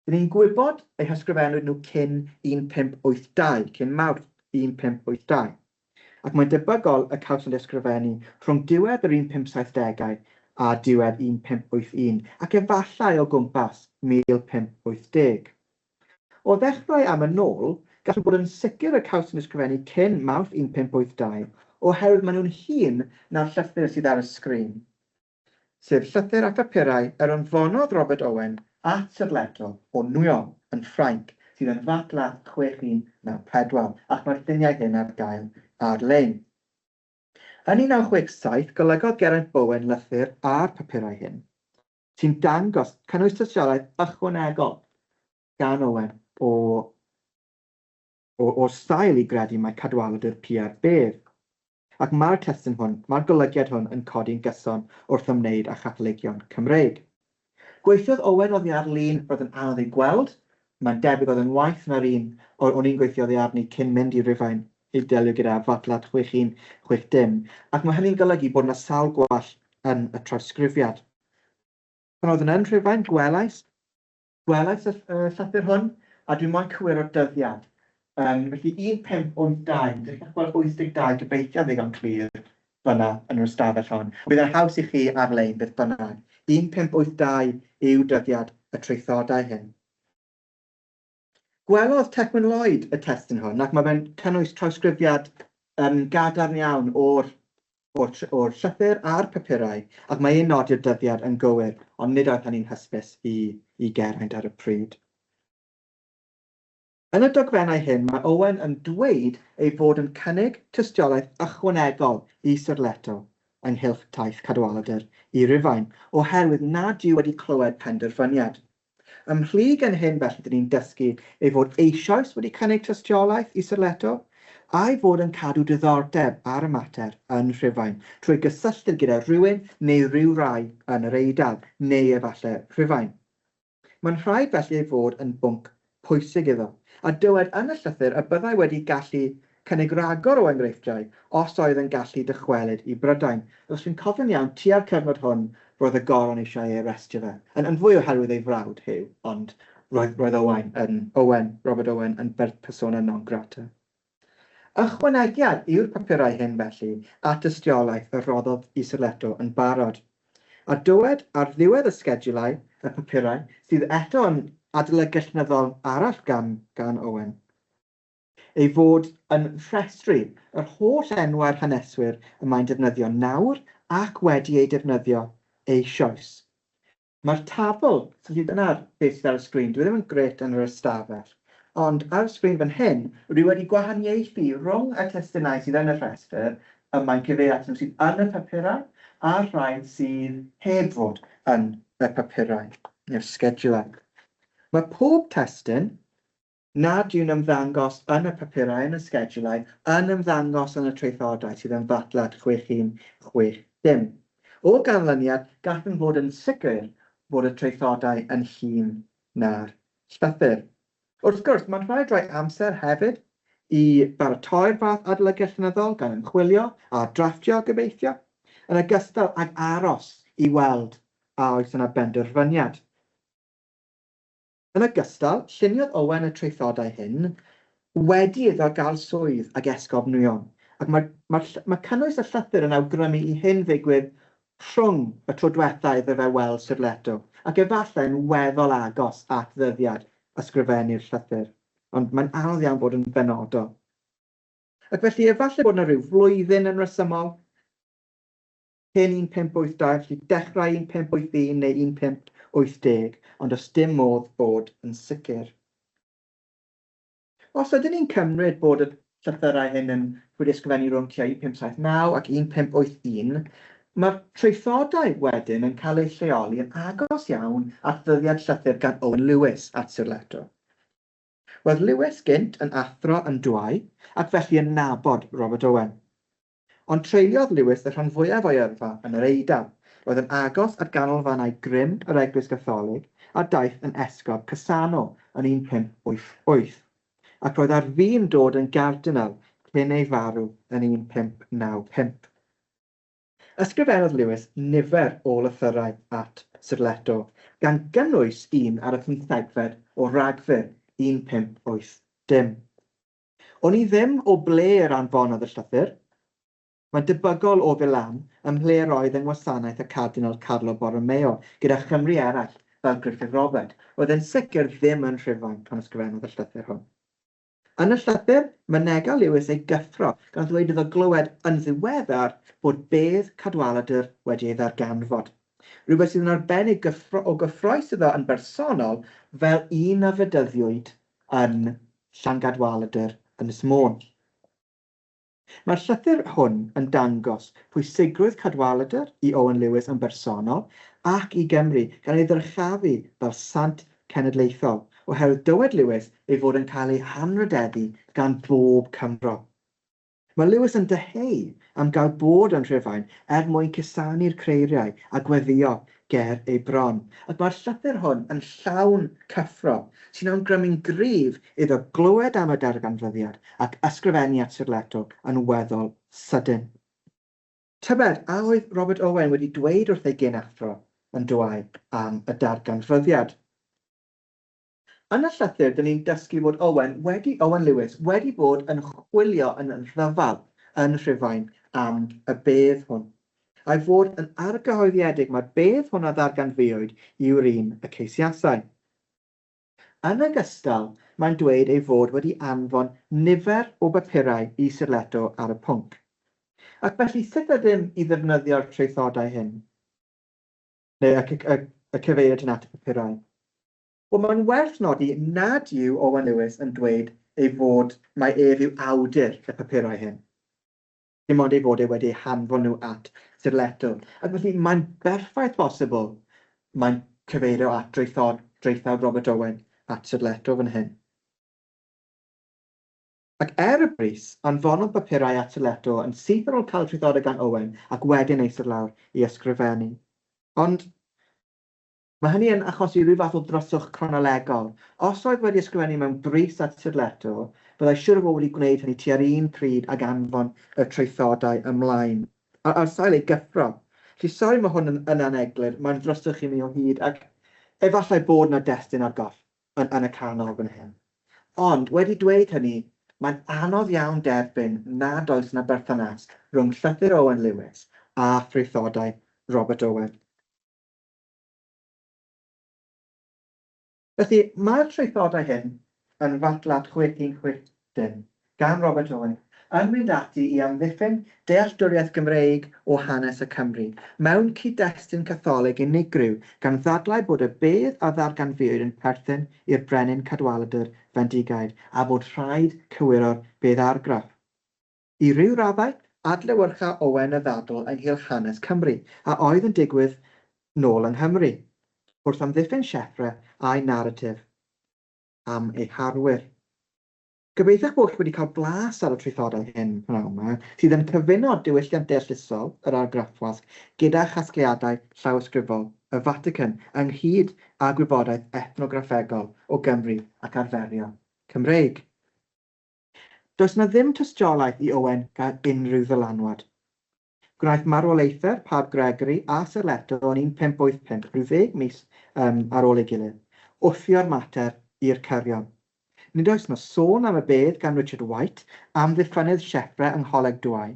Rydyn ni'n gwybod eu hysgrifennwyd nhw cyn 1582, cyn Mawrth 1582. ac mae'n debygol y cawsom ysgrifennu rhwng diwedd yr 1570au a diwedd 1581, ac efallai o gwmpas 1580. O ddechrau am y nôl, gallwn bod yn sicr y cawsom ysgrifennu cyn Mawrth 1582, oherwydd maen nhw'n hŷn na'r llythyr sydd ar y sgrin, sef llythyr a phapurau yr anfonodd Robert Owen at Sir Leto o Nwyol yn Ffrainc, sydd yn fatlath 1694, ac mae'r lluniau hyn ar gael ar-lein. Yn 1967, golygodd Geraint Bowen lythyr a'r papurau hyn, sy'n dangos cynnwys tystiolaeth ychwanegol gan Owen o sail i gredu mae Cadualladri Pier bedd. Ac mae'r testyn hwn, mae'r golygiad hwn yn codi'n gyson wrth ymwneud â Chatholigion Cymreig. Gweithiodd Owen oddi ar-lun roedd yn anodd ei gweld. Mae'n debyg oedd yn waith na'r un o'n i'n gweithio oddi arni cyn mynd i Rufain i delio gyda fatlat 1660, ac mae hynny'n golygu bod yna sawl gwall yn y trawsgrifiad. Pan oedd yn Rufain, gwelais y llythyr hwn, a dwi'n moyn cywiro'r dyddiad. Felly 1582, dwi'n gweld 82, gobeithio ddigon clir fyna yn yr ystafell hon. Bydd yn haws i chi ar-lein beth bynnag. 1582 yw dyddiad y traethodau hyn. Gwelodd Tecwyn Lloyd y testyn hwn, ac mae fe'n cynnwys trawsgrifiad gadarn iawn o'r llythyr a'r papurau, ac mae ein nodi'r dyddiad yn gywir, ond nid oedd hynny'n hysbys i Geraint ar y pryd. Yn y dogfennau hyn, mae Owen yn dweud ei fod yn cynnig tystiolaeth ychwanegol i Sir Leto ynghylch taith Cadualladr i Rufain, oherwydd nad yw wedi clywed penderfyniad. Ymhlug yn hyn felly, dyn ni'n dysgu ei fod eisoes wedi cynnig tystiolaeth i Sir Leto, a'i fod yn cadw diddordeb ar y mater yn Rufain, trwy gysylltu gyda rhywun neu ryw rai yn yr Eidal, neu efallai Rufain. Mae'n rhaid felly ei fod yn bwnc pwysig iddo, a dywed yn y llythyr y byddai wedi gallu cynnig ragor o enghreifftiau os oedd yn gallu dychwelyd i Brydain. Os dwi'n cofio'n iawn, tua'r cyfnod hwn, roedd y goron eisiau ei arestio fe. Yn fwy oherwydd ei frawd Huw, ond roedd Robert Owen yn persona non grata. Ychwanegiad yw'r papurau hyn felly at tystiolaeth y roddodd i Sir Leto yn barod. A dywed ar ddiwedd y sgediwlau y papurau sydd eto yn adolygu llenyddol arall gan Owen, ei fod yn rhestru yr holl enwau'r haneswyr y mae'n defnyddio nawr ac wedi ei defnyddio eisoes. Mae'r tabl, sydd yna'r beth sydd ar y sgrin, dwi ddim yn gret yn yr ystafell, ond ar y sgrin fan hyn, rwy wedi gwahaniaethu rhwng y testunau sydd yn y rhestr, y mae'n cyfeirio at nhw sydd yn y papurau, a'r rhai sydd heb fod yn y papurau, neu'r sgediwlau. Mae pob testun, nad yw'n ymddangos yn y papurau yn y sgediwlau, yn ymddangos yn y traethodau sydd yn fatlat 1660. O ganlyniad, gallwn fod yn sicr bod y traethodau yn hŷn na'r llythyr. Wrth gwrs, mae'n rhaid rhoi amser hefyd i baratoi'r fath adolygu llenyddol gan ymchwilio a drafftio gobeithio, yn ogystal ag aros i weld a oes yna benderfyniad. Yn ogystal, lluniodd Owen y traethodau hyn wedi iddo gael swydd ag esgob nwyon, ac mae cynnwys y llythyr yn awgrymu i hyn ddigwydd rhwng y tro diwethaf iddo fe weld Sir Leto, ac efallai'n weddol agos at ddyddiad ysgrifennu'r llythyr, ond mae'n anodd iawn bod yn benodol. Ac felly efallai bod yna rhyw flwyddyn yn resymol, cyn 1582, felly dechrau 1581 neu 1580, ond os dim modd bod yn sicr. Os ydyn ni'n cymryd bod y llythyrau hyn yn wedi ysgrifennu rhwng tua 1579 ac 1581, mae'r traethodau wedyn yn cael eu lleoli yn agos iawn at ddyddiad llythyr gan Owen Lewis at Sir Leto. Roedd Lewis gynt yn athro yn Dwai ac felly yn nabod Robert Owen. Ond treuliodd Lewis y rhan fwyaf o'i yrfa yn yr Eidal. Roedd yn agos at ganolfannau grym yr Eglwys Gatholig a daeth yn esgob Casano yn 1588, ac roedd ar fin dod yn gardinal cyn ei farw yn 1595. Ysgrifennodd Lewis nifer o lythyrau at Sir Leto, gan gynnwys un ar y 15fed o Ragfyr 1580. O'n i ddim o ble yr anfonodd y llythyr, Mae'n debygol o Filan ym ble roedd yng ngwasanaeth y Cardinal Carlo Borromeo gyda Chymru eraill fel Griffith Robert, oedd yn sicr ddim yn Rhufain pan ysgrifennodd y llythyr hwn. Yn y llythyr, mynega Lewis ei gyffro gan ddweud iddo glywed yn ddiweddar bod bedd Cadwaladr wedi ei ddarganfod. Rhywbeth sydd yn arbennig o gyffroes iddo yn bersonol fel un a fedyddiwyd yn Llangadwaladr Ynys Môn. Mae'r llythyr hwn yn dangos pwysigrwydd Cadwaladr i Owen Lewis yn bersonol ac i Gymru gan ei ddyrchafu fel sant cenedlaethol, oherwydd dywed Lewis ei fod yn cael ei hanrhydeddu gan bob Cymro. Mae Lewis yn deheu am gael bod yn Rhufain mwyn cusanu'r creiriau a gweddio ger ei bron. Ac mae'r llythyr hwn yn llawn cyffro sy'n awgrymu'n gryf iddo glywed am y darganfyddiad ac ysgrifennu at Sir Leto yn weddol sydyn. Tybed, a oedd Robert Owen wedi dweud wrth ei genathro yn dwau am y darganfyddiad. Yn y llythyr, dyn ni'n dysgu bod Owen Lewis wedi bod yn chwilio yn rhyfal yn Rhufain am y bedd hwn. A'i fod yn argyhoeddiedig mae'r bedd hwn a ddarganfuwyd yw'r un y ceisiasau. Yn ogystal, mae'n dweud ei fod wedi anfon nifer o bapurau i Sir Leto ar y pwnc. Ac felly sut ydym i ddefnyddio'r traethodau hyn? Neu y cyfeiriad yn at y papurau? Wel, mae'n werth nodi nad yw Owen Lewis yn dweud ei fod mae ef yw awdur y papurau hyn. Dim ond ei fod ei wedi hanfon nhw at Sir Leto. Ac felly mae'n berffaith bosibl mae'n cyfeirio at draethawd Robert Owen at Sir Leto fan hyn. Ac y bris, anfonodd papurau at Sir Leto yn syth ar ôl cael traethodau gan Owen ac wedyn eistedd lawr i ysgrifennu. Ond mae hynny yn achosi rhyw fath o dryswch chronolegol. Os oedd wedi ysgrifennu mewn bris at Sir Leto, byddai siŵr o fod wedi gwneud hynny tua'r un pryd ag anfon y traethodau ymlaen. Ar sail ei gyffro. Felly, sori mae hwn yn aneglur, mae'n dryswch i mi o hyd, ac efallai bod yna destun ar goll yn y canol fan hyn. Ond, wedi dweud hynny, mae'n anodd iawn derbyn nad oes yna berthynas rhwng llythyr Owen Lewis a traethodau Robert Owen. Felly, mae'r traethodau hyn yn fatlat 1660 gan Robert Owen yn mynd ati i amddiffyn dealltwriaeth Gymreig o hanes y Cymru mewn cyd-destun Catholig unigryw gan ddadlau bod y bedd a ddarganfuwyd yn perthyn i'r brenin Cadwaladr Fendigaid a bod rhaid cywiro'r bedd argraff. I ryw raddau, adlewyrcha Owen y ddadl ynghylch hanes Cymru a oedd yn digwydd nôl yng Nghymru, wrth amddiffyn sieffre a'i naratif am ei harwyr. Gobeithio'ch bod chi wedi cael blas ar y traethodau hyn pnawn yma, sydd yn cyfuno diwylliant deallusol yr argraffwasg gyda chasgliadau llawysgrifol y Vatican ynghyd â gwybodaeth ethnograffegol o Gymru ac arferio Cymreig. Does na ddim tystiolaeth i Owen gael unrhyw ddylanwad. Gwnaeth marwolaethau'r Pab Gregory a Sir Leto yn 1585, rhyw 10 mis ar ôl ei gilydd, wthio'r mater i'r cyrion. Nid oes na sôn am y bedd gan Richard White am ddiffynnydd sieffre yng Ngholeg Dwai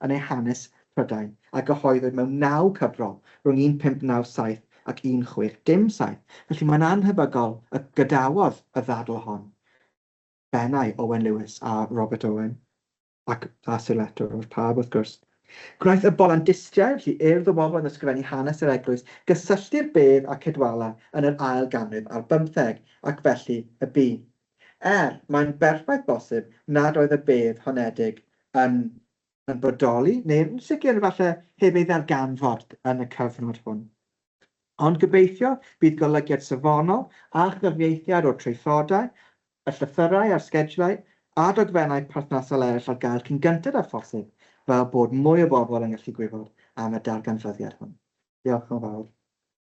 yn ei hanes Prydain a gyhoeddwyd mewn 9 cyfrol rhwng 1597 ac 1617. Felly mae'n anhebygol y gydawodd y ddadl hon bennau Owen Lewis a Robert Owen ac a Sir Leto o'r Pab wrth gwrs. Gwnaeth y bolandistiau, felly urdd o bobl yn ysgrifennu hanes yr eglwys, gysylltu'r bedd a Cadwala yn yr ail ganrif ar 15 ac felly y byd. Mae'n berffaith bosib nad oedd y bedd honedig yn bodoli, neu'n sicr falle heb ei ddarganfod yn y cyfnod hwn. Ond gobeithio bydd golygiad safonol a chyfieithiad o'r traethodau, y llythyrau a'r sgedlau a dogfennau perthnasol eraill ar gael cyn gyntaf a phosib, fel bod mwy o bobl yn gallu gwybod am y darganfyddiad hwn. Diolch yn fawr.